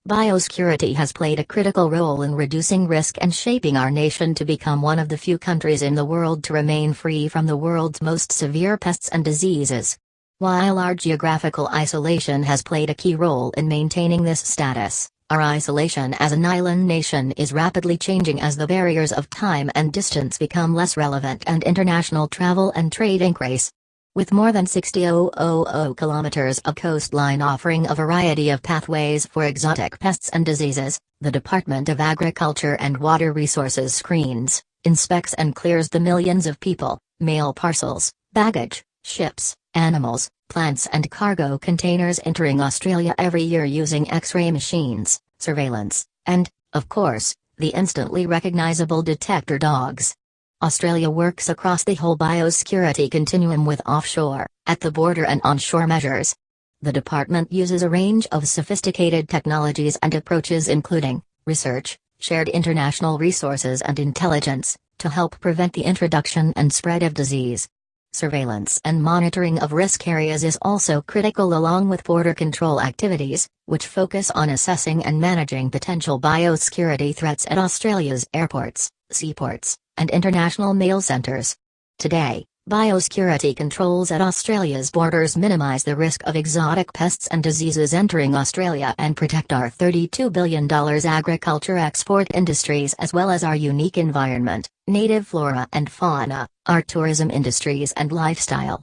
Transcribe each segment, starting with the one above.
Biosecurity has played a critical role in reducing risk and shaping our nation to become one of the few countries in the world to remain free from the world's most severe pests and diseases. While our geographical isolation has played a key role in maintaining this status, our isolation as an island nation is rapidly changing as the barriers of time and distance become less relevant and international travel and trade increase. With more than 60,000 kilometers of coastline offering a variety of pathways for exotic pests and diseases, the Department of Agriculture and Water Resources screens, inspects and clears the millions of people, mail parcels, baggage, ships, animals, plants and cargo containers entering Australia every year using X-ray machines, surveillance, and, of course, the instantly recognizable detector dogs. Australia works across the whole biosecurity continuum with offshore, at the border and onshore measures. The department uses a range of sophisticated technologies and approaches including research, shared international resources and intelligence, to help prevent the introduction and spread of disease. Surveillance and monitoring of risk areas is also critical along with border control activities, which focus on assessing and managing potential biosecurity threats at Australia's airports, seaports, and international mail centres. Today, biosecurity controls at Australia's borders minimise the risk of exotic pests and diseases entering Australia and protect our $32 billion agriculture export industries as well as our unique environment, native flora and fauna, our tourism industries and lifestyle.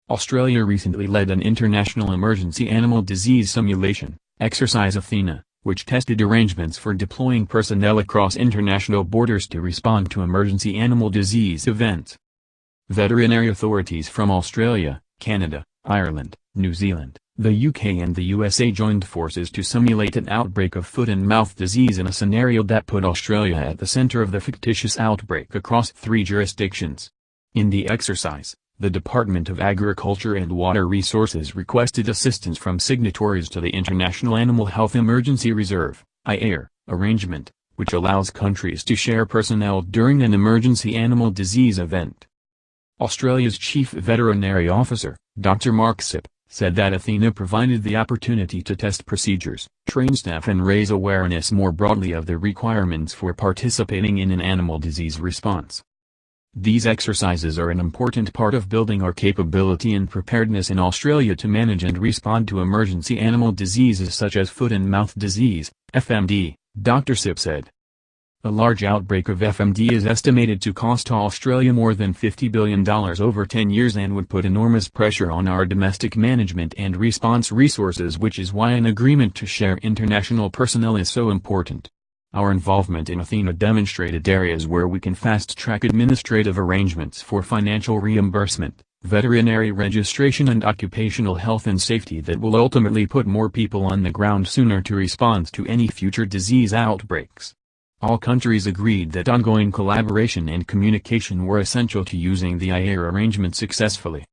Australia recently led an international emergency animal disease simulation, Exercise Athena, which tested arrangements for deploying personnel across international borders to respond to emergency animal disease events. Veterinary authorities from Australia, Canada, Ireland, New Zealand, the UK and the USA joined forces to simulate an outbreak of foot and mouth disease in a scenario that put Australia at the center of the fictitious outbreak across 3 jurisdictions. In the exercise, the Department of Agriculture and Water Resources requested assistance from signatories to the International Animal Health Emergency Reserve (IAR) arrangement, which allows countries to share personnel during an emergency animal disease event. Australia's Chief Veterinary Officer, Dr. Mark Sipp, said that Athena provided the opportunity to test procedures, train staff and raise awareness more broadly of the requirements for participating in an animal disease response. These exercises are an important part of building our capability and preparedness in Australia to manage and respond to emergency animal diseases such as foot and mouth disease, FMD, Dr. Sipp said. A large outbreak of FMD is estimated to cost Australia more than $50 billion over 10 years and would put enormous pressure on our domestic management and response resources, which is why an agreement to share international personnel is so important. Our involvement in Athena demonstrated areas where we can fast-track administrative arrangements for financial reimbursement, veterinary registration and occupational health and safety that will ultimately put more people on the ground sooner to respond to any future disease outbreaks. All countries agreed that ongoing collaboration and communication were essential to using the IAR arrangement successfully.